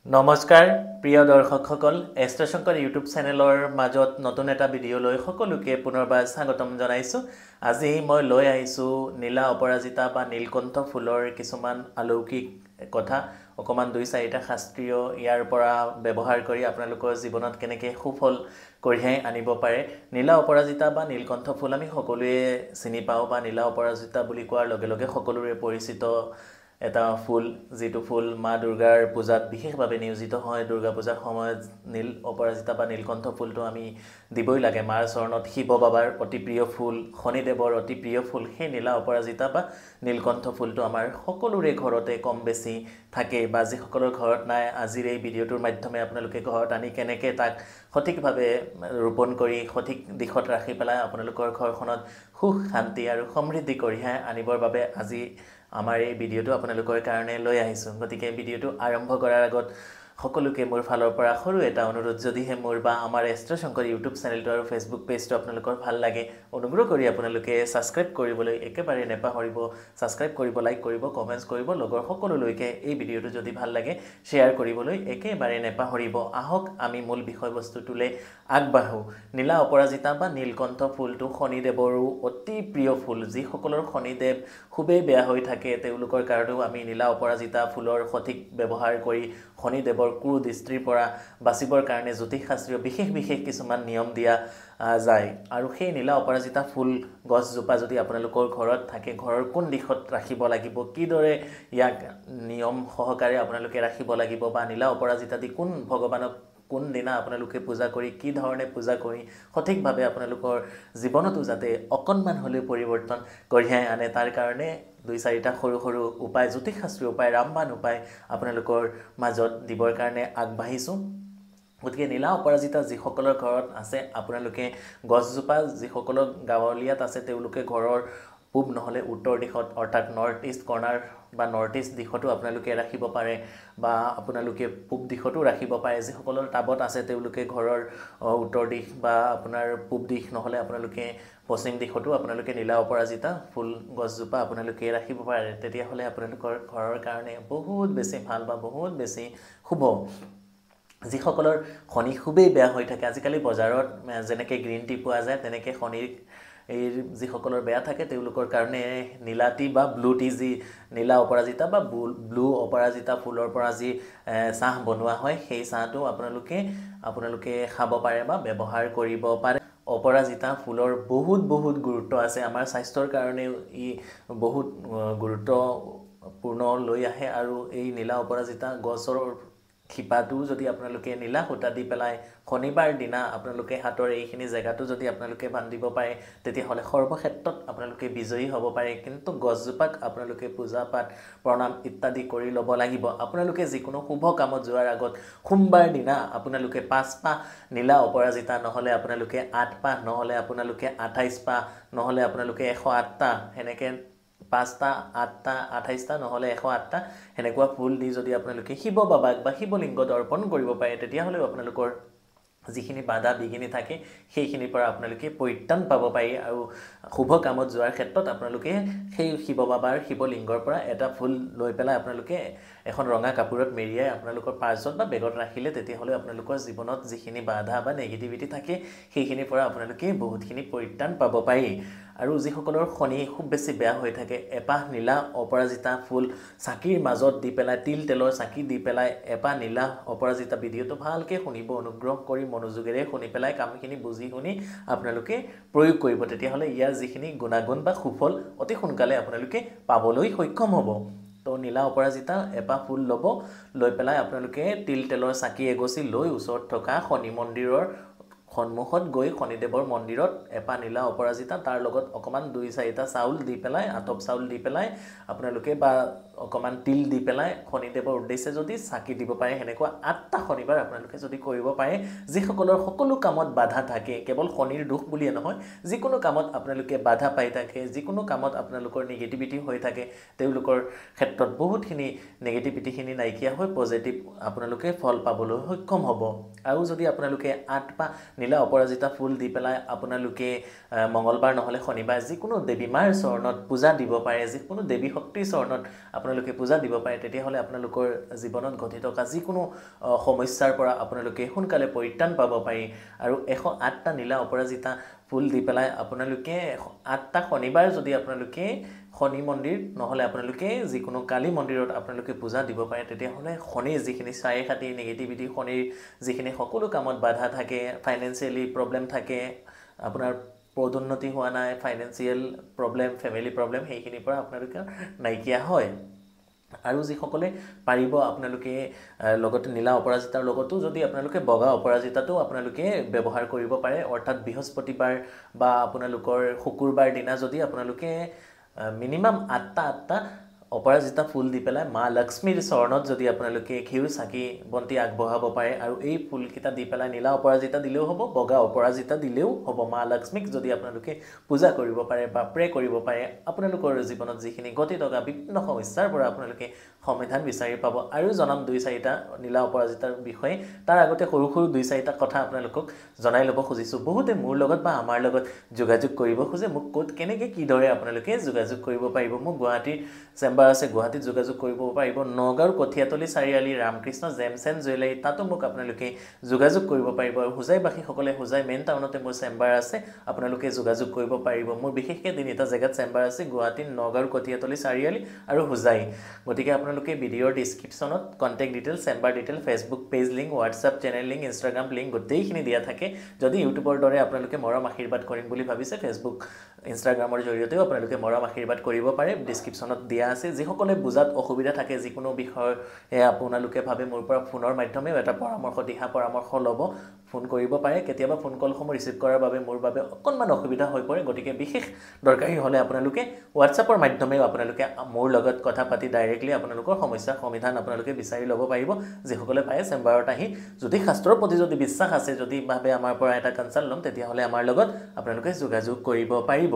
নমস্কাৰ প্ৰিয় দৰ্শকসকল এষ্ট্ৰশংকৰ ইউটিউব চেনেলৰ মাজত নতুন এটা ভিডিঅ' লৈ সকলোকে পুনৰবাৰ স্বাগতম জনাইছোঁ। আজি মই লৈ আহিছোঁ নীলা অপৰাজিতা বা নীলকণ্ঠ ফুলৰ কিছুমান অলৌকিক কথা, অকমান দুই চাৰিটা শাস্ত্ৰীয় ইয়াৰ পৰা ব্যৱহাৰ কৰি আপোনালোকৰ জীৱনত কেনেকৈ সুফল কঢ়িয়াই আনিব পাৰে। নীলা অপৰাজিতা বা নীলকণ্ঠ ফুল আমি সকলোৱে চিনি পাওঁ বা নীলা অপৰাজিতা বুলি কোৱাৰ লগে লগে সকলোৰে পৰিচিত এটা ফুল, যেটো ফুল মা দুৰ্গাৰ পূজাত বিশেষভাৱে নিয়োজিত হয়। দুৰ্গা পূজাৰ সময়ত নীল অপৰাজিতা বা নীলকণ্ঠ ফুলটো আমি দিবই লাগে মাৰ চৰণত। শিৱ বাবাৰ অতি প্ৰিয় ফুল, শনিদেৱৰ অতি প্ৰিয় ফুল, সেই নীলা অপৰাজিতা বা নীলকণ্ঠ ফুলটো আমাৰ সকলোৰে ঘৰতে কম বেছি থাকে, বা যিসকলৰ ঘৰত নাই আজিৰ এই ভিডিঅ'টোৰ মাধ্যমে আপোনালোকে ঘৰত আনি কেনেকৈ তাক সঠিকভাৱে ৰোপণ কৰি সঠিক দিশত ৰাখি পেলাই আপোনালোকৰ ঘৰখনত সুখ শান্তি আৰু সমৃদ্ধি কঢ়িয়াই আনিবৰ বাবে আজি আমাৰ এই ভিডিঅ'টো আপোনালোকৰ কাৰণে লৈ আহিছোঁ। গতিকে ভিডিঅ'টো আৰম্ভ কৰাৰ আগত সকলোকে মোৰ ফালৰ পৰা সৰু এটা অনুৰোধ, যদিহে মোৰ বা আমাৰ এষ্ট্ৰশংকৰ ইউটিউব চেনেলটো আৰু ফেচবুক পেজটো আপোনালোকৰ ভাল লাগে, অনুগ্ৰহ কৰি আপোনালোকে ছাবস্ক্ৰাইব কৰিবলৈ একেবাৰে নেপাহৰিব। ছাবস্ক্ৰাইব কৰিব, লাইক কৰিব, কমেণ্টছ কৰিব, লগৰ সকলোলৈকে এই ভিডিঅ'টো যদি ভাল লাগে শ্বেয়াৰ কৰিবলৈ একেবাৰে নেপাহৰিব। আহক আমি মূল বিষয়বস্তুটোলৈ আগবাঢ়োঁ। নীলা অপৰাজিতা বা নীলকণ্ঠ ফুলটো শনিদেৱৰো অতি প্ৰিয় ফুল। যিসকলৰ শনিদেৱ খুবেই বেয়া হৈ থাকে তেওঁলোকৰ কাৰণেও আমি নীলা অপৰাজিতা ফুলৰ সঠিক ব্যৱহাৰ কৰি শনিদেৱৰ কুদৃষ্টিৰ পৰা বাচিবৰ কাৰণে জ্যোতিষশাস্ত্ৰীয় বিশেষ কিছুমান নিয়ম দিয়া যায়। আৰু সেই নীলা অপৰাজিতা ফুল গছজোপা যদি আপোনালোকৰ ঘৰত থাকে, ঘৰৰ কোন দিশত ৰাখিব লাগিব, কিদৰে ইয়াক নিয়ম সহকাৰে আপোনালোকে ৰাখিব লাগিব, বা নীলা অপৰাজিতা দি কোন ভগৱানক কোনদিনা আপোনালোকে পূজা কৰি কি ধৰণে পূজা কৰি সঠিকভাৱে আপোনালোকৰ জীৱনতো যাতে অকণমান হ'লেও পৰিৱৰ্তন কঢ়িয়াই আনে, তাৰ কাৰণে দুই চাৰিটা সৰু সৰু উপায়, জ্যোতিষশাস্ত্ৰীয় উপায়, ৰামবাণ উপায় আপোনালোকৰ মাজত দিবৰ কাৰণে আগবাঢ়িছোঁ। গতিকে নীলা অপৰাজিতা যিসকলৰ ঘৰত আছে, আপোনালোকে গছজোপা যিসকলৰ গাঁৱলীয়াত আছে তেওঁলোকে ঘৰৰ পূব নহ'লে উত্তৰ দিশত, অৰ্থাৎ নৰ্থ ইষ্ট কৰ্ণাৰ বা নৰ্থ ইষ্ট দিশতো আপোনালোকে ৰাখিব পাৰে, বা আপোনালোকে পূব দিশতো ৰাখিব পাৰে। যিসকলৰ টাবত আছে তেওঁলোকে ঘৰৰ উত্তৰ দিশ বা আপোনাৰ পূব দিশ নহ'লে আপোনালোকে পশ্চিম দিশতো আপোনালোকে নীলা অপৰাজিতা ফুল গছজোপা আপোনালোকে ৰাখিব পাৰে। তেতিয়াহ'লে আপোনালোকৰ ঘৰৰ কাৰণে বহুত বেছি ভাল বা বহুত বেছি শুভ। যিসকলৰ শনি খুবেই বেয়া হৈ থাকে, আজিকালি বজাৰত যেনেকৈ গ্ৰীণ টি পোৱা যায় তেনেকৈ শনিৰ যিসকলৰ বেয়া থাকে তেওঁলোকৰ কাৰণে নীলা টি বা ব্লু টি, যি নীলা অপৰাজিতা বা ব্লু অপৰাজিতা ফুলৰ পৰা যি চাহ বনোৱা হয়, সেই চাহটো আপোনালোকে খাব পাৰে বা ব্যৱহাৰ কৰিব পাৰে। অপৰাজিতা ফুলৰ বহুত গুৰুত্ব আছে, আমাৰ স্বাস্থ্যৰ কাৰণেও ই বহুত গুৰুত্বপূৰ্ণ লৈ আহে। আৰু এই নীলা অপৰাজিতা গছৰ শিপাটো যদি আপোনালোকে নীলা সূতা দি পেলাই শনিবাৰ দিনা আপোনালোকে হাতৰ এইখিনি জেগাটো যদি আপোনালোকে বান্ধিব পাৰে, তেতিয়াহ'লে সৰ্বক্ষেত্ৰত আপোনালোকে বিজয়ী হ'ব পাৰে। কিন্তু গছজোপাক আপোনালোকে পূজা পাঠ প্ৰণাম ইত্যাদি কৰি ল'ব লাগিব। আপোনালোকে যিকোনো শুভ কামত যোৱাৰ আগত সোমবাৰ দিনা আপোনালোকে 5 পাহ নীলা অপৰাজিতা, নহ'লে আপোনালোকে 8 পাহ, নহ'লে আপোনালোকে 28 পাহ, নহ'লে আপোনালোকে 108টা, সেনেকৈ 5টা, 8টা, 28টা, নহ'লে 108টা সেনেকুৱা ফুল দি যদি আপোনালোকে শিৱ বাবাক বা শিৱলিংগত অৰ্পণ কৰিব পাৰে, তেতিয়াহ'লেও আপোনালোকৰ যিখিনি বাধা বিঘিনি থাকে সেইখিনিৰ পৰা আপোনালোকে পৰিত্ৰাণ পাব পাৰি। আৰু শুভ কামত যোৱাৰ ক্ষেত্ৰত আপোনালোকে সেই শিৱ বাবাৰ শিৱলিংগৰ পৰা এটা ফুল লৈ পেলাই আপোনালোকে এখন ৰঙা কাপোৰত মেৰিয়াই আপোনালোকৰ পাৰ্চত বা বেগত ৰাখিলে, তেতিয়াহ'লে আপোনালোকৰ জীৱনত যিখিনি বাধা বা নেগেটিভিটি থাকে সেইখিনিৰ পৰা আপোনালোকে বহুতখিনি পৰিত্ৰাণ পাব পাৰি। আৰু যিসকলৰ শনি খুব বেছি বেয়া হৈ থাকে, এপাহ নীলা অপৰাজিতা ফুল চাকিৰ মাজত দি পেলাই, তিল তেলৰ চাকি দি পেলাই এপাহ নীলা অপৰাজিতা, ভিডিঅ'টো ভালকৈ শুনিব, অনুগ্ৰহ কৰি মনোযোগেৰে শুনি পেলাই কামখিনি বুজি শুনি আপোনালোকে প্ৰয়োগ কৰিব। তেতিয়াহ'লে ইয়াৰ যিখিনি গুণাগুণ বা সুফল অতি সোনকালে আপোনালোকে পাবলৈ সক্ষম হ'ব। তো নীলা অপৰাজিতা এপাহ ফুল ল'ব, লৈ পেলাই আপোনালোকে তিল তেলৰ চাকি এগছি লৈ ওচৰত থকা শনি মন্দিৰৰ সন্মুখত গৈ শনিদেৱৰ মন্দিৰত এপাহ নীলা অপৰাজিতা, তাৰ লগত অকণমান 2-4টা চাউল দি পেলাই, আতপ চাউল দি পেলাই আপোনালোকে, বা অকণমান তিল দি পেলাই শনিদেৱৰ উদ্দেশ্যে যদি চাকি দিব পাৰে, সেনেকুৱা 8টা শনিবাৰ আপোনালোকে যদি কৰিব পাৰে, যিসকলৰ সকলো কামত বাধা থাকে, কেৱল শনিৰ দোষ বুলিয়ে নহয়, যিকোনো কামত আপোনালোকে বাধা পাই থাকে, যিকোনো কামত আপোনালোকৰ নিগেটিভিটি হৈ থাকে, তেওঁলোকৰ ক্ষেত্ৰত বহুতখিনি নেগেটিভিটিখিনি নাইকিয়া হৈ পজিটিভ আপোনালোকে ফল পাবলৈ সক্ষম হ'ব। আৰু যদি আপোনালোকে 8 পাহ নীলা অপৰাজিতা ফুল দি পেলাই আপোনালোকে মঙ্গলবাৰ নহ'লে শনিবাৰ যিকোনো দেৱী মাৰ চৰণত পূজা দিব পাৰে যিকোনো দেৱী শক্তিৰ চৰণত আপোনালোকে পূজা দিব পাৰে তেতিয়াহ'লে আপোনালোকৰ জীৱনত ঘটি থকা যিকোনো সমস্যাৰ পৰা আপোনালোকে সোনকালে পৰিত্ৰাণ পাব পাৰি আৰু 108টা নীলা অপৰাজিতা ফুল দি পেলাই আপোনালোকে 8টা শনিবাৰ যদি আপোনালোকে শনি মন্দিৰ নহ'লে আপোনালোকে যিকোনো কালী মন্দিৰত আপোনালোকে পূজা দিব পাৰে তেতিয়াহ'লে শনিৰ যিখিনি চাৰি খাতি নেগেটিভিটি শনিৰ যিখিনি সকলো কামত বাধা থাকে ফাইনেন্সিয়েলি প্ৰব্লেম থাকে আপোনাৰ পদোন্নতি হোৱা নাই ফাইনেন্সিয়েল প্ৰব্লেম ফেমিলি প্ৰব্লেম সেইখিনিৰ পৰা আপোনালোকে নাইকিয়া হয় আৰু যিসকলে পাৰিব আপোনালোকে লগতে নীলা অপৰাজিতাৰ লগতো যদি আপোনালোকে বগা অপৰাজিতাটো আপোনালোকে ব্যৱহাৰ কৰিব পাৰে অৰ্থাৎ বৃহস্পতিবাৰ বা আপোনালোকৰ শুকুৰবাৰ দিনা যদি আপোনালোকে মিনিমাম 8টা অপৰাজিতা ফুল দি পেলাই মা লক্ষ্মীৰ চৰণত যদি আপোনালোকে ঘিউ চাকি বন্তি আগবঢ়াব পাৰে আৰু এই ফুলকেইটা দি পেলাই নীলা অপৰাজিতা দিলেও হ'ব বগা অপৰাজিতা দিলেও হ'ব মা লক্ষ্মীক যদি আপোনালোকে পূজা কৰিব পাৰে বা প্ৰে কৰিব পাৰে আপোনালোকৰ জীৱনত যিখিনি গতি থকা বিভিন্ন সমস্যাৰ পৰা আপোনালোকে সমাধান বিচাৰি পাব আৰু জনাম 2-4টা নীলা অপৰাজিতাৰ বিষয়ে তাৰ আগতে সৰু সৰু 2-4টা কথা আপোনালোকক জনাই ল'ব খুজিছোঁ বহুতে মোৰ লগত বা আমাৰ লগত যোগাযোগ কৰিব খোজে মোক ক'ত কেনেকৈ কিদৰে আপোনালোকে যোগাযোগ কৰিব পাৰিব মোক গুৱাহাটীৰ চেম্বাৰ আছে গুৱাহাটীত যোগাযোগ কৰিব পাৰিব নগাঁৱৰ কঠিয়াতলি চাৰিআলি ৰামকৃষ্ণ জেমছেন জুৱেলাৰী তাতো মোক আপোনালোকে যোগাযোগ কৰিব পাৰিব আৰু হোজাইবাসীসকলে হোজাই মেইন টাউনতে মোৰ চেম্বাৰ আছে আপোনালোকে যোগাযোগ কৰিব পাৰিব মোৰ বিশেষকৈ 3টা জেগাত চেম্বাৰ আছে গুৱাহাটীৰ নগাঁৱৰ কঠিয়াতলি চাৰিআলি আৰু হোজাই গতিকে আপোনালোকে ভিডিঅ'ৰ ডিছক্ৰিপশ্যনত contact details chamber detail Facebook page link WhatsApp channel link Instagram link গোটেইখিনি দিয়া থাকে যদি ইউটিউবৰ দৰে আপোনালোকে মৰম আশীৰ্বাদ কৰিম বুলি ভাবিছে ফেচবুক ইনষ্টাগ্ৰামৰ জৰিয়তেও আপোনালোকে মৰম আশীৰ্বাদ কৰিব পাৰে ডিছক্ৰিপশ্যনত দিয়া আছে যিসকলে বুজাত অসুবিধা থাকে যিকোনো বিষয়ে আপোনালোকে ভাবে মোৰ পৰা ফোনৰ মাধ্যমেও এটা পৰামৰ্শ দিহা পৰামৰ্শ ল'ব ফোন কৰিব পাৰে কেতিয়াবা ফোন কলসমূহ ৰিচিভ কৰাৰ বাবে মোৰ বাবে অকণমান অসুবিধা হৈ পৰে গতিকে বিশেষ দৰকাৰী হ'লে আপোনালোকে হোৱাটছআপৰ মাধ্যমেও আপোনালোকে মোৰ লগত কথা পাতি ডাইৰেক্টলি আপোনালোকৰ সমস্যাৰ সমাধান আপোনালোকে বিচাৰি ল'ব পাৰিব যিসকলে পায় চেম্বাৰত আহি যদি শাস্ত্ৰৰ প্ৰতি যদি বিশ্বাস আছে যদি ভাবে আমাৰ পৰা এটা কনচাল্ট ল'ম তেতিয়াহ'লে আমাৰ লগত আপোনালোকে যোগাযোগ কৰিব পাৰিব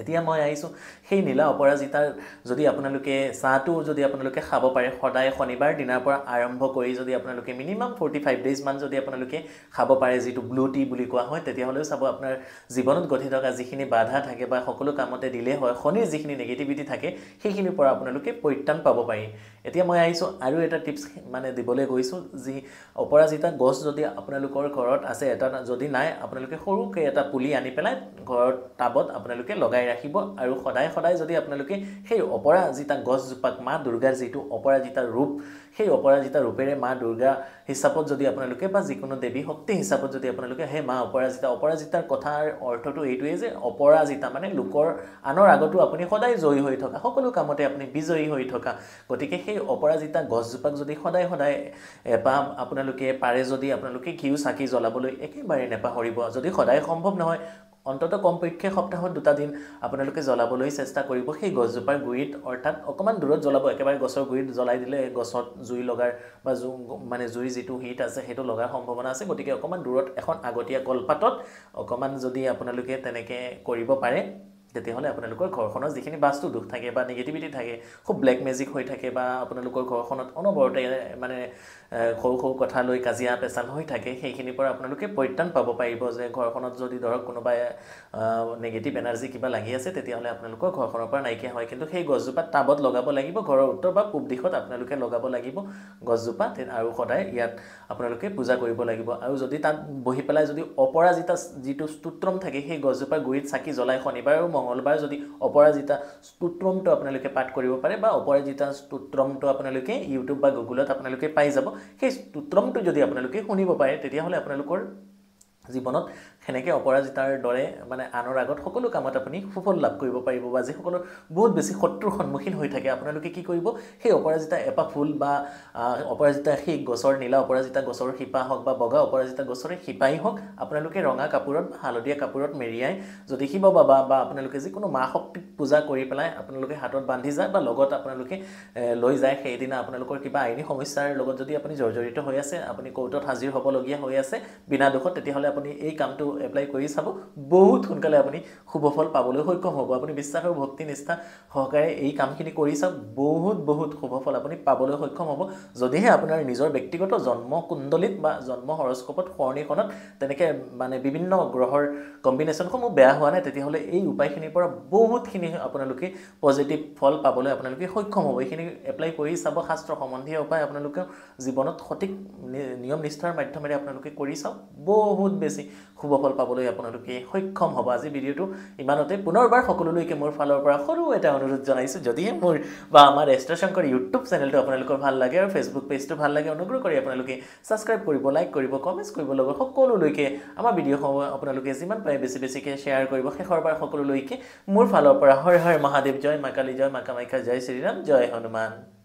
এতিয়া মই আহিছোঁ সেই নীলা অপৰাজিতাৰ যদি আপোনালোকে চাহটো যদি আপোনালোকে খাব পাৰে সদায় শনিবাৰ দিনাৰ পৰা আৰম্ভ কৰি যদি আপোনালোকে মিনিমাম 45 ডেজ মান যদি আপোনালোকে খাব পাৰে যিটো ব্লু টি বুলি কোৱা হয় তেতিয়াহ'লেও চাব আপোনাৰ জীৱনত গঠি থকা যিখিনি বাধা থাকে বা সকলো কামতে দিলে হয় শনিৰ যিখিনি নেগেটিভিটি থাকে সেইখিনিৰ পৰা আপোনালোকে পৰিত্ৰাণ পাব পাৰি এতিয়া মই আহিছোঁ আৰু এটা টিপছ মানে দিবলৈ গৈছোঁ যি অপৰাজিতা গছ যদি আপোনালোকৰ ঘৰত আছে এটা যদি নাই আপোনালোকে সৰুকৈ এটা পুলি আনি পেলাই ঘৰত টাবত আপোনালোকে লগাই ৰাখিব আৰু সদায় সদায় যদি আপোনালোকে সেই অপৰাজিতা গছজোপাক মা দুৰ্গাৰ যিটো অপৰাজিতা ৰূপ সেই অপৰাজিতা ৰূপেৰে মা দুৰ্গা হিচাপত যদি আপোনালোকে বা যিকোনো দেৱী শক্তি হিচাপত যদি আপোনালোকে হে মা অপৰাজিতাৰ কথাৰ অৰ্থটো এইটোৱে যে অপৰাজিতা মানে লোকৰ আনৰ আগতো আপুনি সদায় জয়ী হৈ থকা সকলো কামতে আপুনি বিজয়ী হৈ থকা গতিকে সেই অপৰাজিতা গছজোপাক যদি সদায় সদায় এপাহ আপোনালোকে পাৰে যদি আপোনালোকে ঘিউ চাকি জ্বলাবলৈ একেবাৰে নেপাহৰিব যদি সদায় সম্ভৱ নহয় অন্ততঃ কমপক্ষে সপ্তাহত 2টা দিন আপোনালোকে জ্বলাবলৈ চেষ্টা কৰিব সেই গছজোপাৰ গুৰিত অৰ্থাৎ অকমান দূৰত জ্বলাব একেবাৰে গছৰ গুৰিত জ্বলাই দিলে গছত জুই লগাৰ বা মানে জুই যিটো হিট আছে সেইটো লগাৰ সম্ভাৱনা আছে গতিকে অকমান দূৰত এখন আগতীয়া কলপাতত অকমান যদি আপোনালোকে তেনেকৈ কৰিব পাৰে তেতিয়াহ'লে আপোনালোকৰ ঘৰখনৰ যিখিনি বাস্তু দুখ থাকে বা নেগেটিভিটি থাকে খুব ব্লেক মেজিক হৈ থাকে বা আপোনালোকৰ ঘৰখনত অনবৰতে মানে সৰু সৰু কথা লৈ কাজিয়া পেচাল হৈ থাকে সেইখিনিৰ পৰা আপোনালোকে পৰিত্ৰাণ পাব পাৰিব যে ঘৰখনত যদি ধৰক কোনোবাই নেগেটিভ এনাৰ্জি কিবা লাগি আছে তেতিয়াহ'লে আপোনালোকৰ ঘৰখনৰ পৰা নাইকিয়া হয় কিন্তু সেই গছজোপা টাবত লগাব লাগিব ঘৰৰ উত্তৰ বা পূব দিশত আপোনালোকে লগাব লাগিব গছজোপা আৰু সদায় ইয়াত আপোনালোকে পূজা কৰিব লাগিব আৰু যদি তাত বহি পেলাই যদি অপৰাজিতা যিটো স্তোত্ৰম থাকে সেই গছজোপাৰ গুৰিত চাকি জ্বলাই শনিবাৰ আৰু মঙ্গলবাৰ যদি অপৰাজিতা স্তোত্ৰমটো আপোনালোকে পাঠ কৰিব পাৰে বা অপৰাজিতা স্তোত্ৰমটো আপোনালোকে ইউটিউব বা গুগলত আপোনালোকে পাই যাব সেই স্তোত্ৰমটো যদি আপোনালোকে শুনিব পাৰে তেতিয়াহ'লে আপোনালোকৰ জীৱনত সেনেকৈ অপৰাজিতাৰ দৰে মানে আনৰ আগত সকলো কামত আপুনি সুফল লাভ কৰিব পাৰিব বা যিসকলৰ বহুত বেছি শত্ৰুৰ সন্মুখীন হৈ থাকে আপোনালোকে কি কৰিব সেই অপৰাজিতা এপাহ ফুল বা অপৰাজিতা সেই গছৰ নীলা অপৰাজিতা গছৰ শিপা হওক বা বগা অপৰাজিতা গছৰ শিপাই হওক আপোনালোকে ৰঙা কাপোৰত হালধীয়া কাপোৰত মেৰিয়াই যদি শিৱ বাবা বা আপোনালোকে যিকোনো মা শক্তিক পূজা কৰি পেলাই আপোনালোকে হাতত বান্ধি যায় বা লগত আপোনালোকে লৈ যায় সেইদিনা আপোনালোকৰ কিবা আইনী সমস্যাৰ লগত যদি আপুনি জৰ্জৰিত হৈ আছে আপুনি কোৰ্টত হাজিৰ হ'বলগীয়া হৈ আছে বিনা দোষত তেতিয়াহ'লে আপুনি এই কামটো এপ্লাই কৰি চাব বহুত সোনকালে আপুনি শুভফল পাবলৈ সক্ষম হ'ব আপুনি বিশ্বাস আৰু ভক্তি নিষ্ঠা সহকাৰে এই কামখিনি কৰি চাওক বহুত শুভফল আপুনি পাবলৈ সক্ষম হ'ব যদিহে আপোনাৰ নিজৰ ব্যক্তিগত জন্ম কুণ্ডলিত বা জন্ম হৰস্কোপত সৰণীখনত তেনেকে মানে বিভিন্ন গ্ৰহৰ কম্বিনেশ্যনসমূহ বেয়া হোৱা নাই তেতিয়াহ'লে এই উপায়খিনিৰ পৰা বহুতখিনি আপোনালোকে পজিটিভ ফল পাবলৈ আপোনালোকে সক্ষম হ'ব এইখিনি এপ্লাই কৰি চাব শাস্ত্ৰ সম্বন্ধীয় উপায় আপোনালোকে জীৱনত সঠিক নিয়ম নিষ্ঠাৰ মাধ্যমেৰে আপোনালোকে কৰি চাওক বহুত বেছি শুভফল পাবলৈ আপোনালোকে সক্ষম হ'ব আজি ভিডিঅ'টো ইমানতে পুনৰবাৰ সকলোলৈকে মোৰ ফালৰ পৰা সৰু এটা অনুৰোধ জনাইছোঁ যদিহে মোৰ বা আমাৰ এষ্ট্ৰশংকৰ ইউটিউব চেনেলটো আপোনালোকৰ ভাল লাগে আৰু ফেচবুক পেজটো ভাল লাগে অনুগ্ৰহ কৰি আপোনালোকে ছাবস্ক্ৰাইব কৰিব লাইক কৰিব কমেণ্টছ কৰিব লগত সকলোলৈকে আমাৰ ভিডিঅ'সমূহ আপোনালোকে যিমান পাৰে বেছিকৈ শ্বেয়াৰ কৰিব শেষৰবাৰ সকলোলৈকে মোৰ ফালৰ পৰা হৰ হৰ মহাদেৱ জয় মা কালী জয় মা কামাখ্যা জয় শ্ৰীৰাম জয় হনুমান